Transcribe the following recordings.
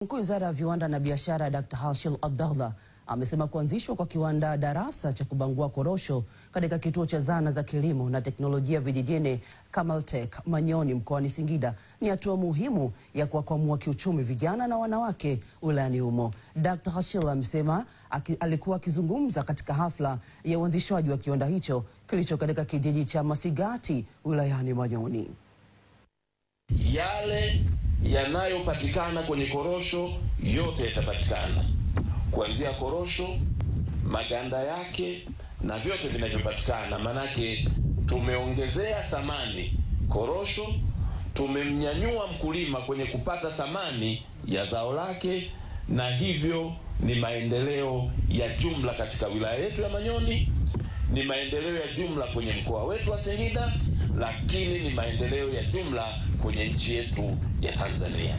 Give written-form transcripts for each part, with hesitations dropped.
Mkuu wa Wizara ya Viwanda na Biashara Dr. Hashil Abdallah amesema kuanzishwa kwa kiwanda darasa cha kubangua korosho katika kituo cha zana za kilimo na teknolojia vijijini Kamaltek Manyoni mkoani Singida ni hatua muhimu ya kuwakwamua kiuchumi vijana na wanawake wilayani humo. Dr. Hashil amesema alikuwa akizungumza katika hafla ya uanzishwaji wa kiwanda hicho kilicho katika kijiji cha Masigati wilayani Manyoni. Yale yanayopatikana kwenye korosho yote yatapatikana, kuanzia korosho, maganda yake na vyote vinavyopatikana. Manake tumeongezea thamani korosho, tumemnyanyua mkulima kwenye kupata thamani ya zao lake, na hivyo ni maendeleo ya jumla katika wilaya yetu ya Manyoni, ni maendeleo ya jumla kwenye mkoa wetu wa Singida, lakini ni maendeleo ya jumla kwenye nchi yetu ya Tanzania.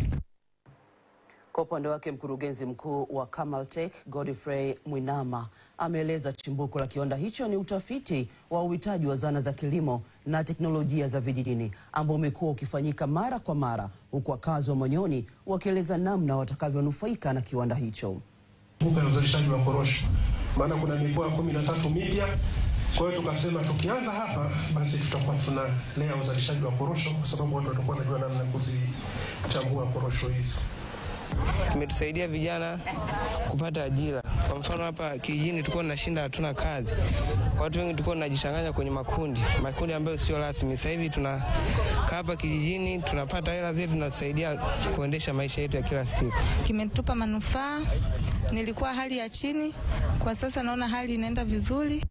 Kwa upande wake, mkurugenzi mkuu wa Kamaltek Godfrey Mwinama ameeleza chimbuko la kiwanda hicho ni utafiti wa uhitaji wa zana za kilimo na teknolojia za vijijini ambao umekuwa ukifanyika mara kwa mara, huku wakazi wa Manyoni wakieleza namna watakavyonufaika na kiwanda hicho. Mbuka ya uzalishaji wa korosho, maana kuna mikoa 13 mipya. Kwa hiyo tukasema tukianza hapa basi tutakuwa tunalea uzalishaji wa korosho, kwa sababu watu watakuwa wanajua namna kuzichambua korosho hizi. Tumetusaidia vijana kupata ajira. Kwa mfano hapa kijijini tulikuwa tunashinda hatuna kazi. Watu wengi tulikuwa tunajichanganya kwenye makundi ambayo sio rasmi. Sasa hivi tunakaa hapa kijijini, tunapata hela zetu, tunatusaidia kuendesha maisha yetu ya kila siku. Kimetupa manufaa. Nilikuwa hali ya chini, kwa sasa naona hali inaenda vizuri.